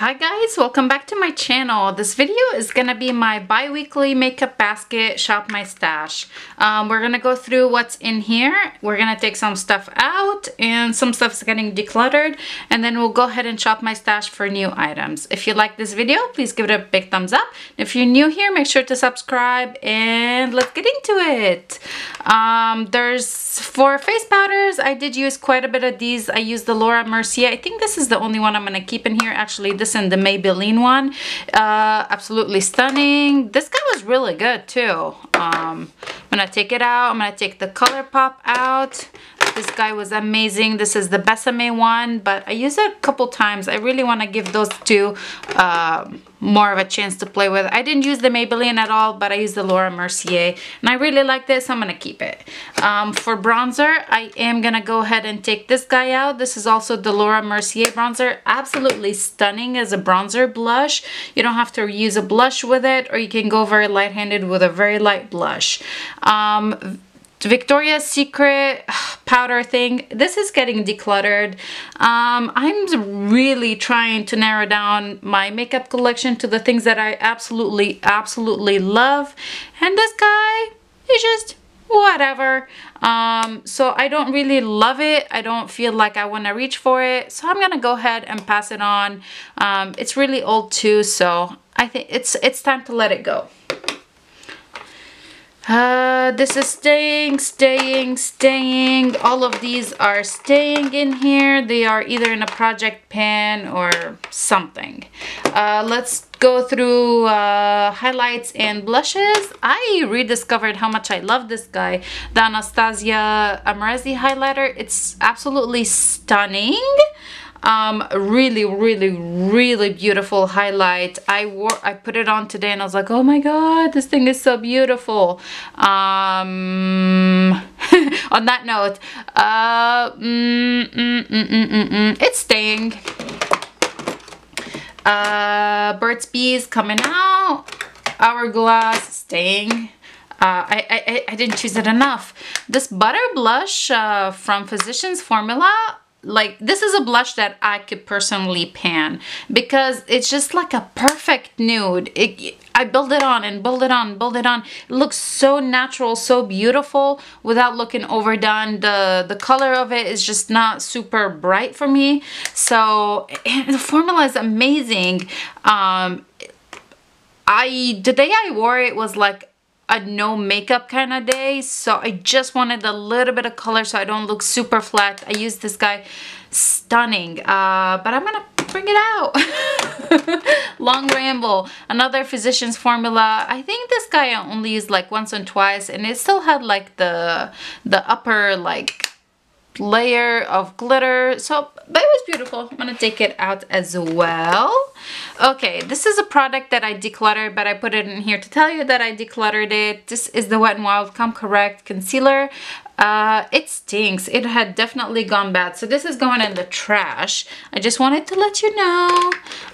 Hi guys, welcome back to my channel. This video is gonna be my bi-weekly makeup basket, shop my stash. We're gonna go through what's in here. We're gonna take some stuff out and some stuff's getting decluttered, and then we'll go ahead and shop my stash for new items. If you like this video, please give it a big thumbs up. If you're new here, make sure to subscribe and let's get into it. For face powders, I did use quite a bit of these. I used the Laura Mercier. I think this is the only one I'm gonna keep in here. Actually, this and the Maybelline one. Absolutely stunning. This guy was really good too. I'm gonna take it out. I'm gonna take the ColourPop out. This guy was amazing. This is the Besame one, but I used it a couple times. I really want to give those two more of a chance to play with. I didn't use the Maybelline at all, but I used the Laura Mercier, and I really like this. I'm gonna keep it. For bronzer, I am gonna go ahead and take this guy out. This is also the Laura Mercier bronzer. Absolutely stunning as a bronzer blush. You don't have to use a blush with it, or you can go very light-handed with a very light blush. Victoria's Secret powder thing. This is getting decluttered. I'm really trying to narrow down my makeup collection to the things that I absolutely love. And this guy is just whatever. So I don't really love it. I don't feel like I want to reach for it. So I'm going to go ahead and pass it on. It's really old too, so I think it's time to let it go. This is staying. All of these are staying in here. They are either in a project pan or something. Let's go through highlights and blushes. I rediscovered how much I love this guy, the Anastasia Amorezi highlighter. It's absolutely stunning. Really beautiful highlight. I put it on today and I was like, oh my god, this thing is so beautiful. On that note, it's staying. Burt's Bees coming out. Hourglass staying. I didn't choose it enough. This butter blush from Physicians Formula, like, this is a blush that I could personally pan because it's just like a perfect nude. I build it on and build it on, build it on. It looks so natural, so beautiful without looking overdone. The color of it is just not super bright for me. So the formula is amazing. The day I wore it was like a no makeup kind of day, so I just wanted a little bit of color so I don't look super flat. I used this guy. Stunning. But I'm gonna bring it out. Long ramble. Another Physicians Formula. I think this guy I only used like once and twice, and it still had like the upper like layer of glitter, so but it was beautiful. I'm gonna take it out as well. Okay, this is a product that I decluttered, but I put it in here to tell you that I decluttered it. This is the Wet n Wild Come Correct concealer. It stinks. It had definitely gone bad, so this is going in the trash. I just wanted to let you know.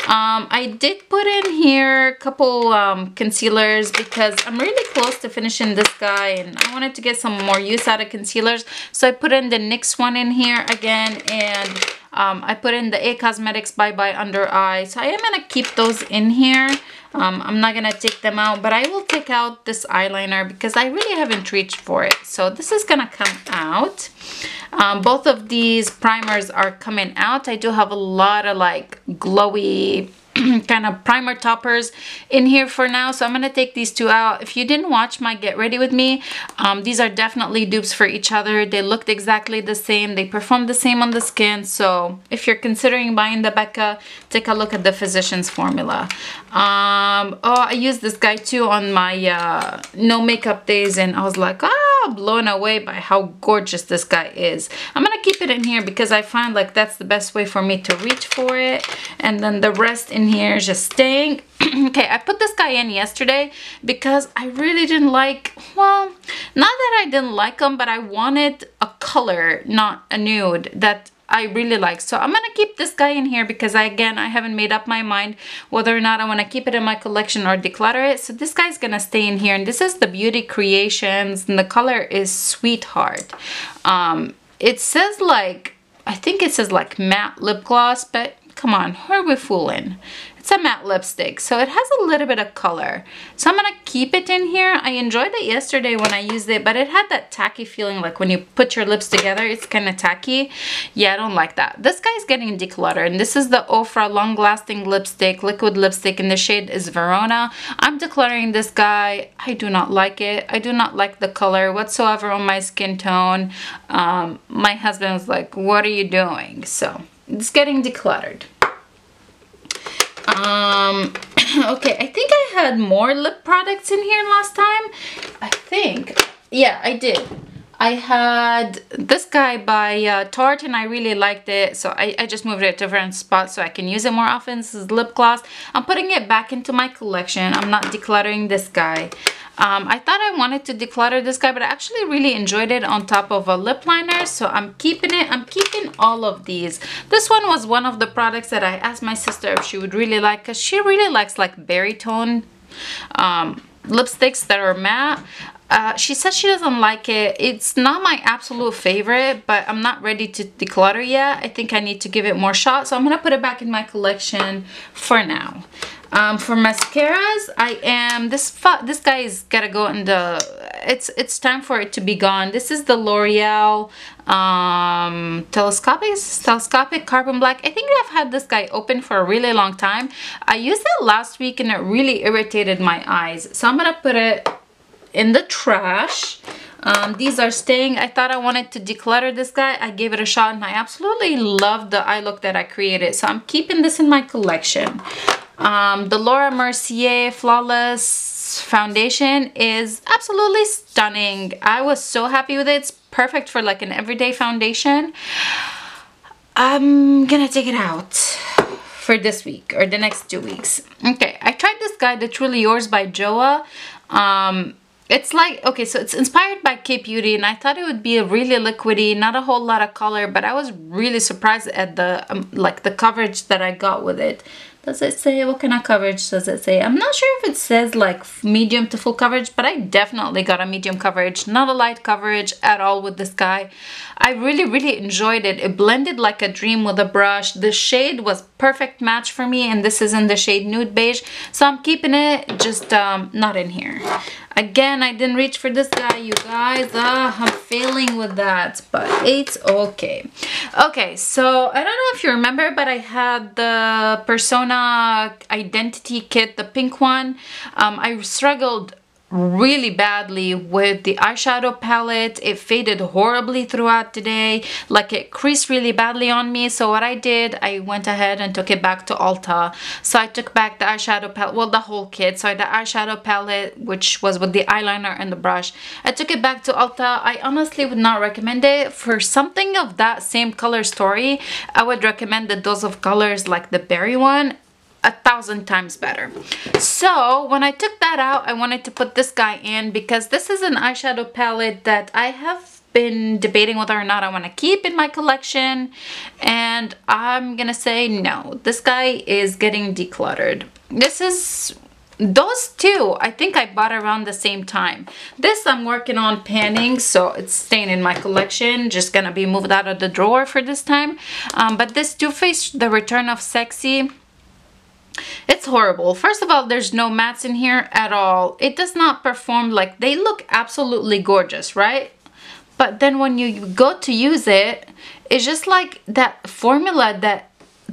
I did put in here a couple concealers because I'm really close to finishing this guy and I wanted to get some more use out of concealers, so I put in the NYX one in here again, and I put in the A Cosmetics Bye Bye Under Eye, so I am going to keep those in here. I'm not gonna take them out, but I will take out this eyeliner because I really haven't reached for it. So this is gonna come out. Both of these primers are coming out. I do have a lot of like glowy kind of primer toppers in here for now, so I'm gonna take these two out. If you didn't watch my Get Ready With Me, these are definitely dupes for each other. They looked exactly the same, they performed the same on the skin, so if you're considering buying the Becca, take a look at the Physicians Formula. I used this guy too on my no makeup days, and I was like, blown away by how gorgeous this guy is. I'm gonna keep it in here because I find like that's the best way for me to reach for it, and then the rest in here is just staying. Okay, I put this guy in yesterday because I really didn't like, well, not that I didn't like him, but I wanted a color, not a nude, that I really like. So I'm gonna keep this guy in here because I haven't made up my mind whether or not I want to keep it in my collection or declutter it. So this guy's gonna stay in here, and this is the Beauty Creations, and the color is Sweetheart. It says like, I think it says like matte lip gloss, but Come on, who are we fooling? It's a matte lipstick, so it has a little bit of color. So I'm gonna keep it in here. I enjoyed it yesterday when I used it, but it had that tacky feeling, like when you put your lips together, it's kind of tacky. Yeah, I don't like that. This guy's getting decluttered, and this is the Ofra Long Lasting Lipstick, liquid lipstick, and the shade is Verona. I'm decluttering this guy. I do not like it. I do not like the color whatsoever on my skin tone. My husband was like, what are you doing? So it's getting decluttered. Okay, I think I had more lip products in here last time. I think, yeah, I did. I had this guy by Tarte, and I really liked it, so I just moved it to a different spot so I can use it more often. This is lip gloss. I'm putting it back into my collection. I'm not decluttering this guy. I thought I wanted to declutter this guy, but I actually really enjoyed it on top of a lip liner, so I'm keeping it. I'm keeping all of these. This one was one of the products that I asked my sister if she would really like, because she really likes like berry tone lipsticks that are matte. She said she doesn't like it. It's not my absolute favorite, but I'm not ready to declutter yet. I think I need to give it more shot, so I'm gonna put it back in my collection for now. For mascaras, I am this guy is gotta go in the, it's time for it to be gone. This is the L'Oreal telescopic carbon black. I think I've had this guy open for a really long time. I used it last week and it really irritated my eyes, so I'm gonna put it in the trash. These are staying. I thought I wanted to declutter this guy. I gave it a shot and I absolutely loved the eye look that I created, so I'm keeping this in my collection. The Laura Mercier Flawless Foundation is absolutely stunning. I was so happy with it. It's perfect for like an everyday foundation. I'm gonna take it out for this week or the next 2 weeks. Okay, I tried this guy, the Truly Yours by Joa. It's like, okay, so it's inspired by K Beauty, and I thought it would be a really liquidy, not a whole lot of color, but I was really surprised at the like the coverage that I got with it. Does it say, what kind of coverage does it say? I'm not sure if it says like medium to full coverage, but I definitely got a medium coverage, not a light coverage at all with this guy. I really enjoyed it. It blended like a dream with a brush. The shade was perfect match for me, and this is in the shade Nude Beige, so I'm keeping it, just not in here. Again, I didn't reach for this guy, you guys. I'm failing with that, but it's okay. Okay, so I don't know if you remember, but I had the Persona Identity Kit, the pink one. I struggled really badly with the eyeshadow palette. It faded horribly throughout the day, like it creased really badly on me. So what I did, I went ahead and took it back to Ulta. So I took back the eyeshadow palette, well, the whole kit. So the eyeshadow palette, which was with the eyeliner and the brush, I took it back to Ulta. I honestly would not recommend it for something of that same color story. I would recommend the Dose of Colors, like the berry one, 1,000 times better. So when I took that out, I wanted to put this guy in because this is an eyeshadow palette that I have been debating whether or not I want to keep in my collection, and I'm gonna say no. This guy is getting decluttered. This is, those two I think I bought around the same time. This I'm working on panning, so it's staying in my collection, just gonna be moved out of the drawer for this time. But this Too Faced The Return of Sexy, it's horrible. First of all, there's no mattes in here at all. It does not perform, like, they look absolutely gorgeous, right? But then when you go to use it, it's just like that formula that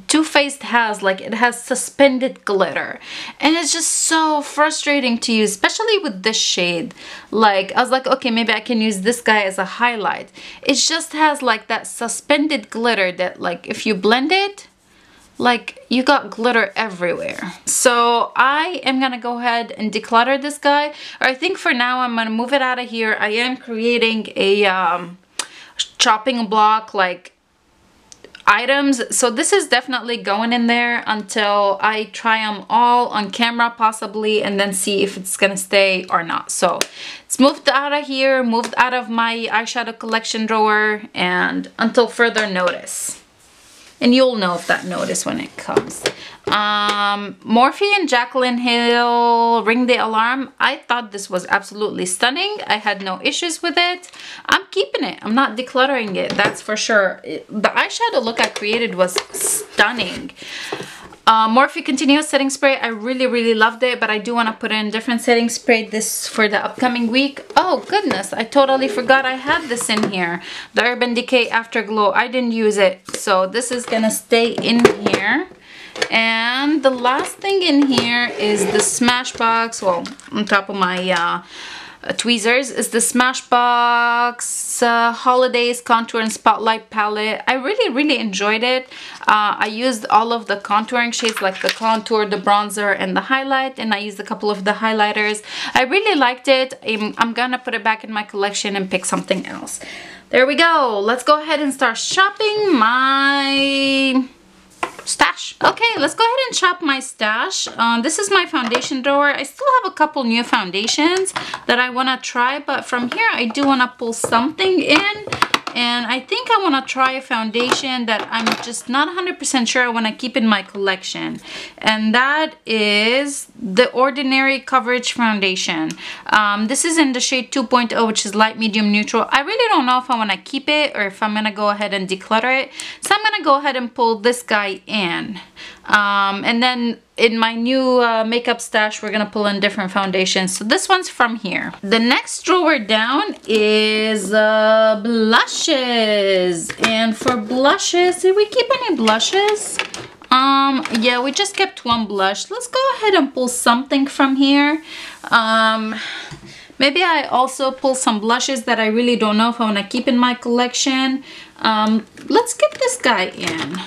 Too Faced has, like it has suspended glitter, and it's just so frustrating to use, especially with this shade. Like, I was like, okay, maybe I can use this guy as a highlight. It just has like that suspended glitter that, like, if you blend it, like, you got glitter everywhere. So I am gonna go ahead and declutter this guy, or I think for now I'm gonna move it out of here. I am creating a chopping block, like, items, so this is definitely going in there until I try them all on camera possibly, and then see if it's gonna stay or not. So it's moved out of here, moved out of my eyeshadow collection drawer, and until further notice. And you'll know if that notice when it comes. Morphe and Jaclyn Hill Ring the Alarm. I thought this was absolutely stunning. I had no issues with it. I'm keeping it. I'm not decluttering it, that's for sure. The eyeshadow look I created was stunning. Morphe Continuous Setting Spray, I really loved it, but I do want to put in different setting spray this for the upcoming week. Oh goodness, I totally forgot I had this in here. The Urban Decay Afterglow, I didn't use it, so this is gonna stay in here. And the last thing in here is the Smashbox, well, on top of my tweezers, is the Smashbox Holidays Contour and Spotlight Palette. I really enjoyed it. I used all of the contouring shades, like the contour, the bronzer, and the highlight, and I used a couple of the highlighters. I really liked it. I'm gonna put it back in my collection and pick something else. There we go. Let's go ahead and start shopping my stash. Okay, let's go ahead and shop my stash. This is my foundation drawer. I still have a couple new foundations that I want to try, but from here I do want to pull something in. And I think I want to try a foundation that I'm just not 100% sure I want to keep in my collection. And that is the Ordinary Coverage Foundation. This is in the shade 2.0, which is light, medium, neutral. I really don't know if I want to keep it or if I'm going to go ahead and declutter it. So I'm going to go ahead and pull this guy in. And then in my new makeup stash, we're gonna pull in different foundations. So this one's from here. The next drawer down is blushes. And for blushes, did we keep any blushes? Yeah, we just kept one blush. Let's go ahead and pull something from here. Maybe I also pull some blushes that I really don't know if I want to keep in my collection. Let's get this guy in.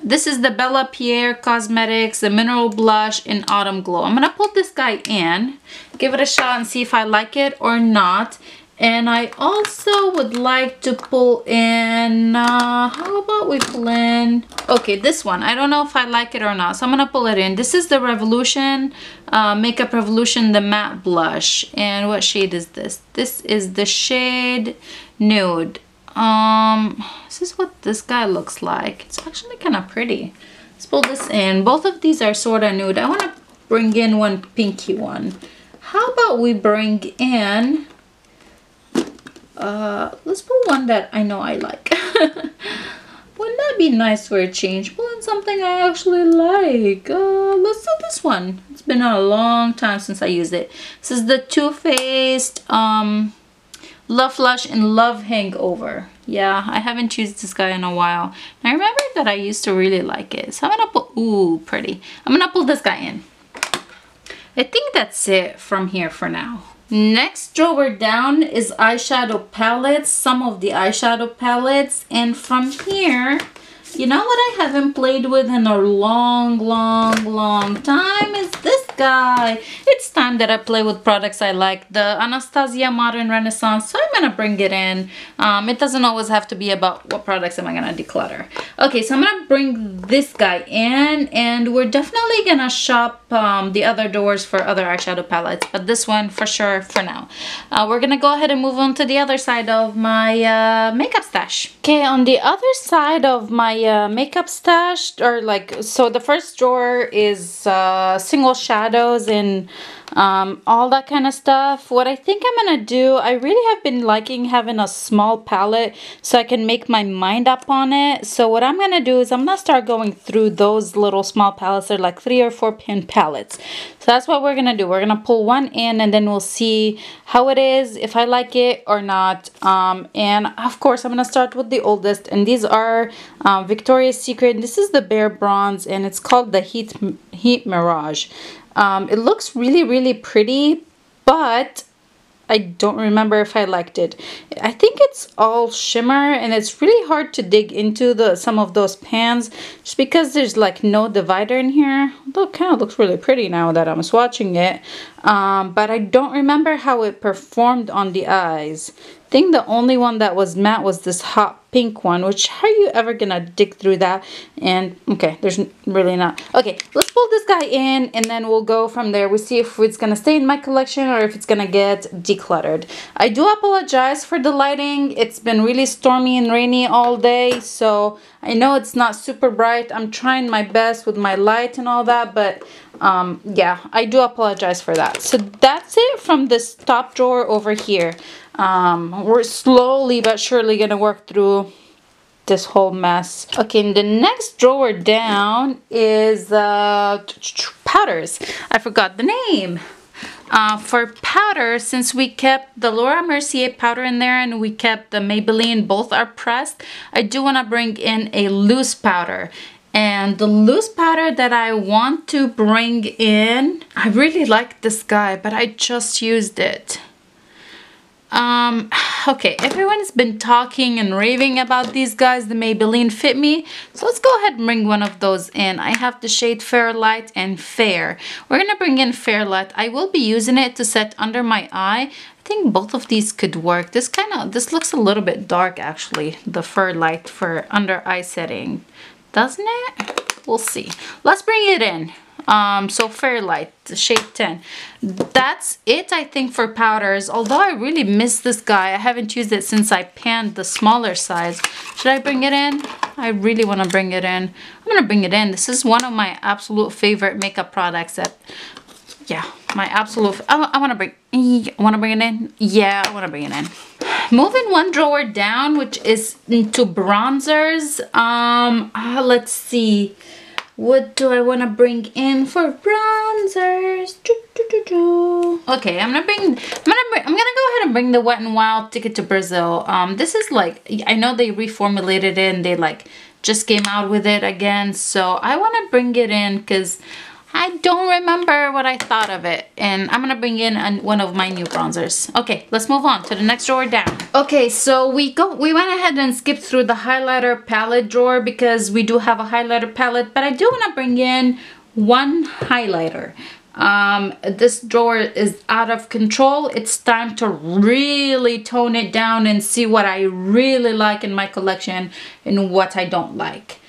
This is the Bella Pierre Cosmetics, the Mineral Blush in Autumn Glow. I'm going to put this guy in, give it a shot and see if I like it or not. And I also would like to pull in, how about we pull in, okay, this one. I don't know if I like it or not, so I'm going to pull it in. This is the Revolution, Makeup Revolution, the Matte Blush. And what shade is this? This is the shade Nude. This is what this guy looks like. It's actually kind of pretty. Let's pull this in. Both of these are sort of nude. I want to bring in one pinky one. How about we bring in, let's pull one that I know I like. Wouldn't that be nice for a change? Pull in something I actually like. Let's do this one. It's been a long time since I used it. This is the Too Faced, Love Flush and Love Hangover. Yeah, I haven't used this guy in a while. And I remember that I used to really like it. So I'm gonna pull, ooh, pretty. I'm gonna pull this guy in. I think that's it from here for now. Next drawer down is eyeshadow palettes, some of the eyeshadow palettes. And from here, you know what I haven't played with in a long time is this guy. It's time that I play with products I like. The Anastasia Modern Renaissance. So I'm gonna bring it in. It doesn't always have to be about what products am I gonna declutter. Okay, so I'm gonna bring this guy in, and we're definitely gonna shop the other doors for other eyeshadow palettes, but this one for sure for now. We're gonna go ahead and move on to the other side of my makeup stash. Okay, on the other side of my makeup stash, or like, so the first drawer is single shadows and all that kind of stuff. What I think I'm gonna do, I really have been liking having a small palette so I can make my mind up on it. So what I'm gonna do is I'm gonna start going through those little small palettes. They're like 3 or 4 pin palettes. So that's what we're gonna do. We're gonna pull one in, and then we'll see how it is, if I like it or not. And of course I'm gonna start with the oldest, and these are Victoria's Secret. This is the Bare Bronze, and it's called the Heat Mirage. It looks really pretty, but I don't remember if I liked it. I think it's all shimmer, and it's really hard to dig into some of those pans just because there's like no divider in here. Although it kind of looks really pretty now that I'm swatching it. But I don't remember how it performed on the eyes. I think the only one that was matte was this hot pink one, which how are you ever gonna dig through that? And okay, there's really not. Okay, let's pull this guy in, and then we'll go from there. We'll see if it's gonna stay in my collection or if it's gonna get decluttered. I do apologize for the lighting. It's been really stormy and rainy all day, so I know it's not super bright. I'm trying my best with my light and all that, but yeah, I do apologize for that. So that's it from this top drawer over here. We're slowly but surely gonna work through this whole mess. Okay, and the next drawer down is powders. I forgot the name. For powder, since we kept the Laura Mercier powder in there and we kept the Maybelline, both are pressed, I do want to bring in a loose powder. And the loose powder that I want to bring in, I really like this guy, but I just used it. Okay, everyone's been talking and raving about these guys, the Maybelline Fit Me. So let's go ahead and bring one of those in. I have the shade Fair Light and Fair. We're gonna bring in Fair Light. I will be using it to set under my eye. I think both of these could work. This looks a little bit dark actually, the Fair Light for under eye setting. Doesn't it? We'll see. Let's bring it in. So Fair Light, shade 10. That's it, I think, for powders. Although I really miss this guy. I haven't used it since I panned the smaller size. Should I bring it in? I really want to bring it in. I'm going to bring it in. This is one of my absolute favorite makeup products that, yeah, my absolute, I want to bring it in. Yeah, I want to bring it in. Moving one drawer down, which is into bronzers. Let's see. What do I want to bring in for bronzers? Okay, I'm gonna go ahead and bring the Wet n Wild Ticket to Brazil. This is like, I know they reformulated it and they like just came out with it again, so I want to bring it in because I don't remember what I thought of it, and I'm gonna bring in one of my new bronzers. Okay, let's move on to the next drawer down. Okay, so we went ahead and skipped through the highlighter palette drawer because we do have a highlighter palette, but I do want to bring in one highlighter. This drawer is out of control. It's time to really tone it down and see what I really like in my collection and what I don't like.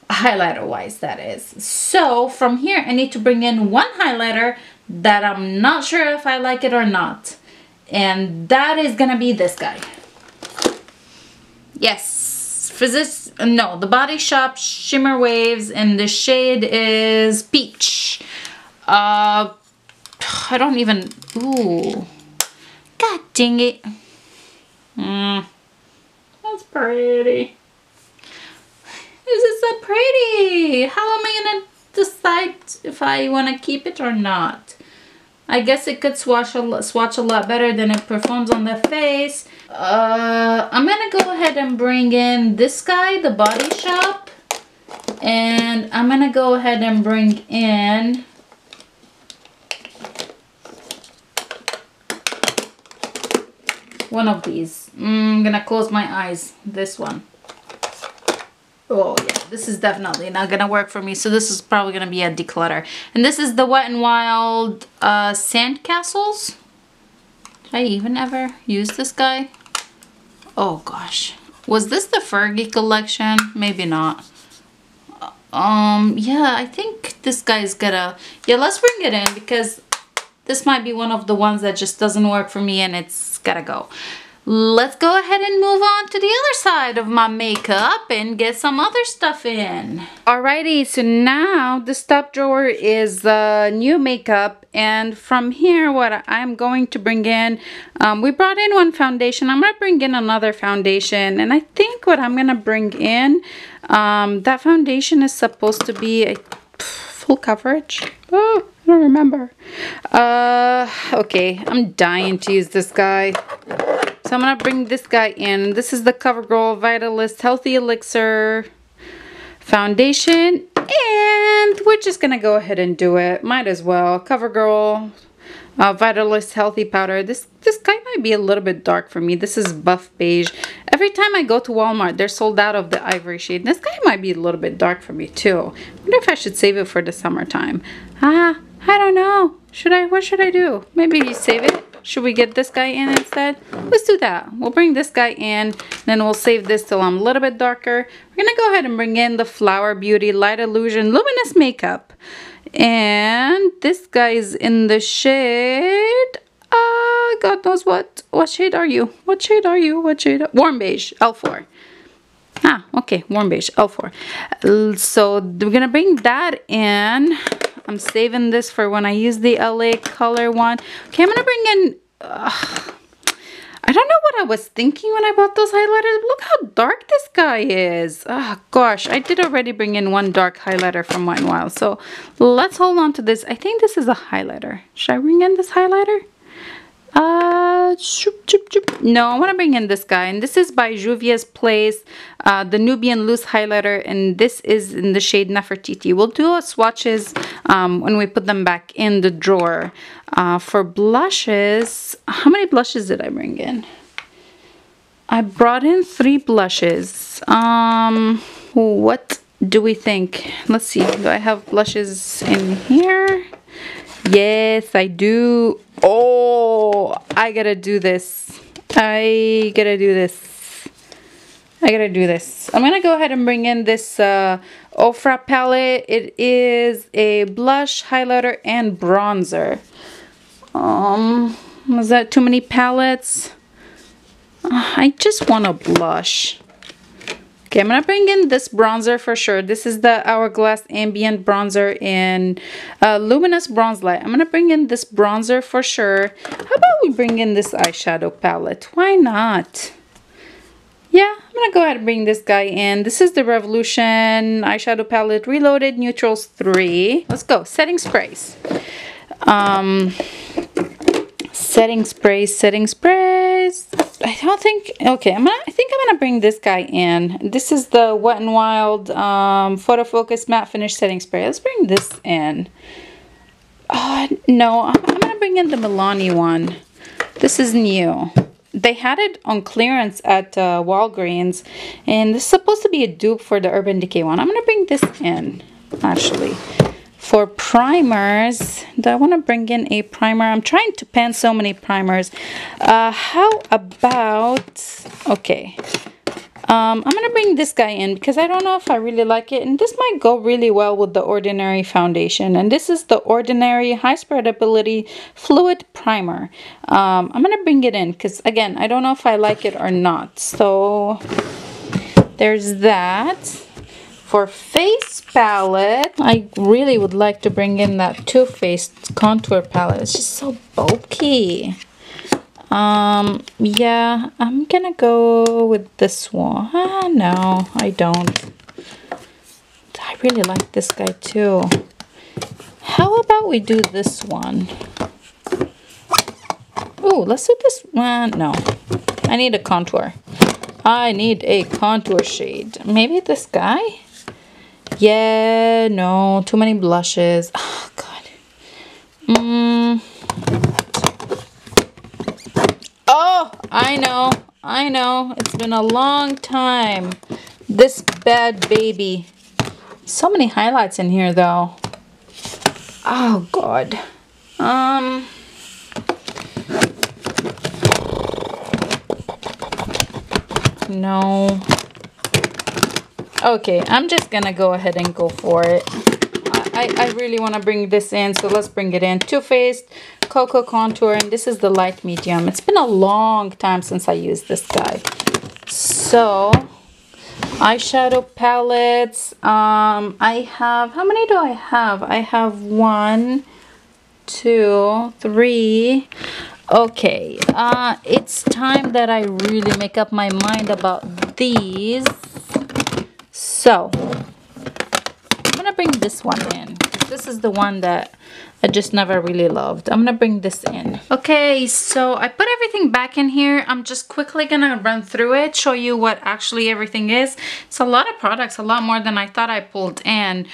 Highlighter wise, that is. So from here I need to bring in one highlighter that I'm not sure if I like it or not, and that is gonna be this guy. Yes, the Body Shop Shimmer Waves, and the shade is Peach. I don't even, ooh, god dang it. That's pretty. This is so pretty. How am I gonna decide if I want to keep it or not? I guess it could swatch a lot better than it performs on the face. I'm gonna go ahead and bring in this guy, the Body Shop, and I'm gonna go ahead and bring in one of these. I'm gonna close my eyes. This one. Oh yeah, this is definitely not gonna work for me, so this is probably gonna be a declutter. And this is the Wet n Wild Sandcastles. Did I even ever use this guy? Oh gosh, was this the Fergie collection? Maybe not. Yeah, I think this guy's gonna, yeah, let's bring it in because this might be one of the ones that just doesn't work for me and it's gotta go. Let's go ahead and move on to the other side of my makeup and get some other stuff in. Alrighty, so now this top drawer is new makeup, and from here what I'm going to bring in, we brought in one foundation. I'm going to bring in another foundation, and I think what I'm going to bring in, that foundation is supposed to be a full coverage. Oh, I don't remember. Okay, I'm dying to use this guy. So I'm going to bring this guy in. This is the CoverGirl Vitalist Healthy Elixir Foundation. And we're just going to go ahead and do it. Might as well. CoverGirl Vitalist Healthy Powder. This guy might be a little bit dark for me. This is Buff Beige. Every time I go to Walmart, they're sold out of the ivory shade. This guy might be a little bit dark for me too. I wonder if I should save it for the summertime. I don't know. What should I do? Maybe you save it. Should we get this guy in instead? Let's do that. We'll bring this guy in, then we'll save this till I'm a little bit darker. We're gonna go ahead and bring in the Flower Beauty Light Illusion Luminous Makeup. And this guy is in the shade, God knows what. What shade are you? What shade are you? What shade? Warm Beige, L4. Okay, Warm Beige, L4. So we're gonna bring that in. I'm saving this for when I use the LA color one. Okay, I'm gonna bring in, I don't know what I was thinking when I bought those highlighters. Look how dark this guy is. Oh gosh, I did already bring in one dark highlighter from Wet n Wild. So let's hold on to this. I think this is a highlighter. Should I bring in this highlighter? No, I want to bring in this guy, and this is by Juvia's Place, the Nubian Loose Highlighter, and this is in the shade Nefertiti. We'll do swatches when we put them back in the drawer. For blushes, how many blushes did I bring in? I brought in 3 blushes. What do we think? Let's see. Do I have blushes in here? Yes, I do. Oh, I gotta do this. I gotta do this. I'm gonna go ahead and bring in this Ofra palette. It is a blush, highlighter, and bronzer. Was that too many palettes? I just want a blush. Okay, I'm going to bring in this bronzer for sure. This is the Hourglass Ambient Bronzer in Luminous Bronze Light. I'm going to bring in this bronzer for sure. How about we bring in this eyeshadow palette? Why not? Yeah, I'm going to go ahead and bring this guy in. This is the Revolution eyeshadow palette Reloaded Neutrals 3. Let's go. Setting sprays. Setting sprays. I don't think, okay, I think I'm gonna bring this guy in. This is the Wet n Wild Photo Focus Matte Finish Setting Spray. Let's bring this in. No, I'm gonna bring in the Milani one. This is new. They had it on clearance at Walgreens, and this is supposed to be a dupe for the Urban Decay one. I'm gonna bring this in, actually. For primers, do I want to bring in a primer? I'm trying to pan so many primers. How about, okay, I'm going to bring this guy in because I don't know if I really like it. And this might go really well with the Ordinary foundation. And this is the Ordinary High Spreadability Fluid Primer. I'm going to bring it in because, again, I don't know if I like it or not. So there's that. For face palette, I really would like to bring in that Too Faced contour palette. It's just so bulky. Yeah, I'm gonna go with this one. No, I don't. I really like this guy too. How about we do this one? Oh, let's do this one. No, I need a contour. I need a contour shade. Maybe this guy? Yeah, no, too many blushes. Oh, God. Oh, I know. It's been a long time. This bad baby. So many highlights in here, though. Oh, God. No. Okay, I'm just gonna go ahead and go for it. I really want to bring this in, so let's bring it in. Too Faced Cocoa Contour, and this is the light medium. It's been a long time since I used this guy. So, eyeshadow palettes. I have, how many do I have? I have 1, 2, 3. Okay, it's time that I really make up my mind about these. So, I'm going to bring this one in. This is the one that I just never really loved. I'm going to bring this in. Okay, so I put everything back in here. I'm just quickly going to run through it, show you what actually everything is. It's a lot of products, a lot more than I thought I pulled in.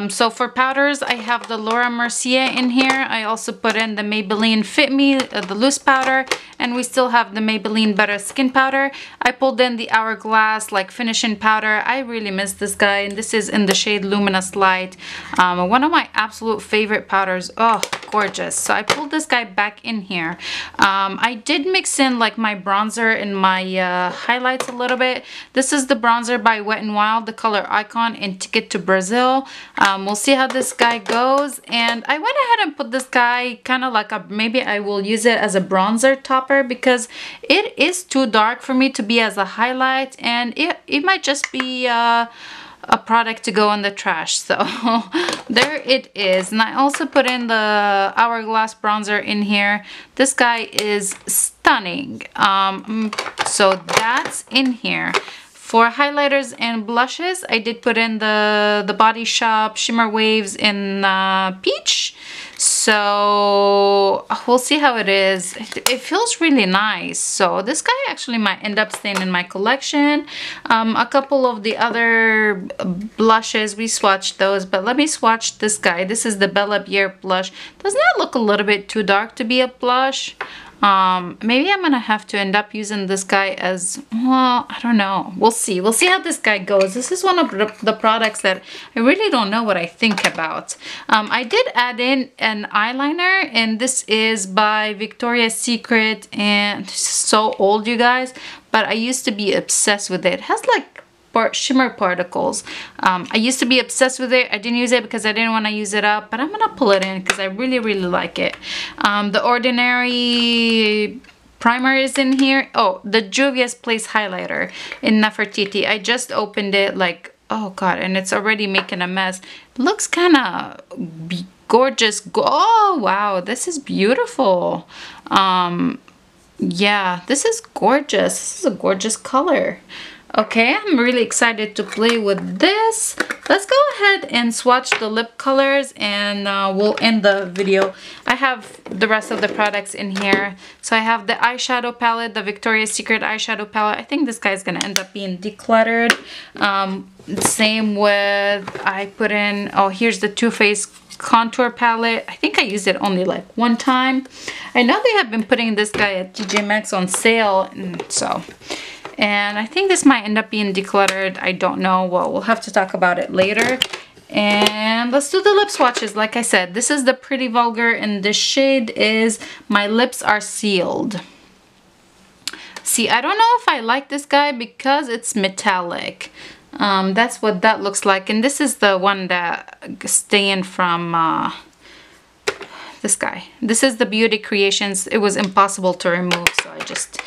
So for powders, I have the Laura Mercier in here. I also put in the Maybelline Fit Me, the loose powder, and we still have the Maybelline Better Skin powder. I pulled in the Hourglass like finishing powder. I really miss this guy, and this is in the shade Luminous Light. One of my absolute favorite powders. Oh, gorgeous. So I pulled this guy back in here. I did mix in like my bronzer and my highlights a little bit. This is the bronzer by Wet n Wild, the color Icon in Ticket to Brazil. We'll see how this guy goes. And I went ahead and put this guy kind of like a, maybe I will use it as a bronzer topper because it is too dark for me to be as a highlight, and it might just be a product to go in the trash. So there it is. And I also put in the Hourglass bronzer in here. This guy is stunning. So that's in here. For highlighters and blushes, I did put in the Body Shop Shimmer Waves in Peach. So we'll see how it is. It feels really nice. So this guy actually might end up staying in my collection. A couple of the other blushes, we swatched those, but let me swatch this guy. This is the Bella Bière blush. Doesn't that look a little bit too dark to be a blush? Maybe I'm gonna have to end up using this guy as, well, I don't know. We'll see. We'll see how this guy goes. This is one of the products that I really don't know what I think about. I did add in an eyeliner, and this is by Victoria's Secret, and this is so old, you guys, but I used to be obsessed with it. It has like shimmer particles. I used to be obsessed with it. I didn't use it because I didn't want to use it up, but I'm gonna pull it in because I really like it. The Ordinary primer is in here. Oh, the Juvia's Place highlighter in Nefertiti. I just opened it, like, oh god, and it's already making a mess. It looks kind of gorgeous. Oh wow, this is beautiful. Yeah, this is gorgeous. This is a gorgeous color. Okay, I'm really excited to play with this. Let's go ahead and swatch the lip colors, and we'll end the video. I have the rest of the products in here. So I have the eyeshadow palette, the Victoria's Secret eyeshadow palette. I think this guy's gonna end up being decluttered. Same with, I put in, oh, here's the Too Faced contour palette. I think I used it only like one time. I know they have been putting this guy at TJ Maxx on sale, and I think this might end up being decluttered. I don't know. Well, we'll have to talk about it later. And let's do the lip swatches. Like I said, this is the Pretty Vulgar, and the shade is My Lips Are Sealed. See, I don't know if I like this guy because it's metallic. That's what that looks like. And this is the one that staying from this guy. This is the Beauty Creations. It was impossible to remove, so I just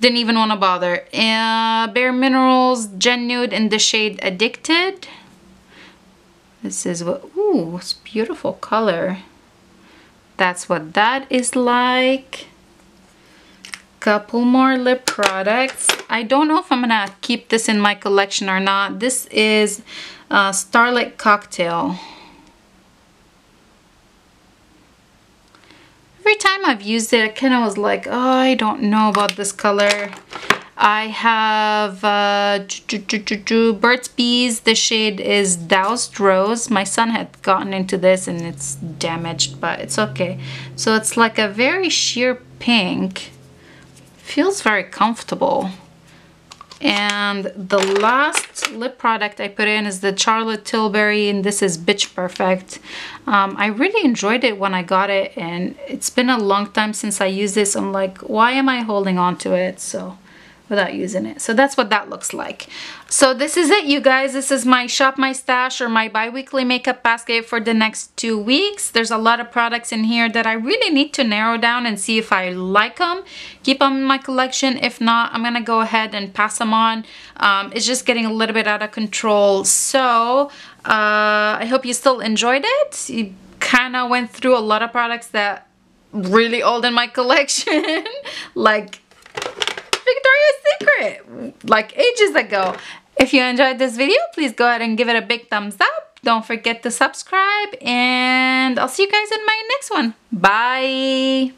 didn't even want to bother. Bare Minerals Gen Nude in the shade Addicted. This is what, ooh, it's beautiful color. That's what that is like. Couple more lip products. I don't know if I'm gonna keep this in my collection or not. This is Starlight Cocktail. Every time I've used it, I kind of was like, oh, I don't know about this color. I have Burt's Bees. The shade is Doused Rose. My son had gotten into this and it's damaged, but it's okay. So it's like a very sheer pink. Feels very comfortable. And the last lip product I put in is the Charlotte Tilbury, and this is Bitch Perfect. I really enjoyed it when I got it, and it's been a long time since I used this. I'm like, why am I holding on to it? So without using it. So that's what that looks like. So this is it, you guys. This is my Shop My Stash or my bi-weekly makeup basket for the next 2 weeks. There's a lot of products in here that I really need to narrow down and see if I like them. Keep them in my collection. If not, I'm gonna go ahead and pass them on. It's just getting a little bit out of control. So I hope you still enjoyed it. You kind of went through a lot of products that really old in my collection. Like Victoria's Secret, like ages ago. If you enjoyed this video, please go ahead and give it a big thumbs up. Don't forget to subscribe, and I'll see you guys in my next one. Bye.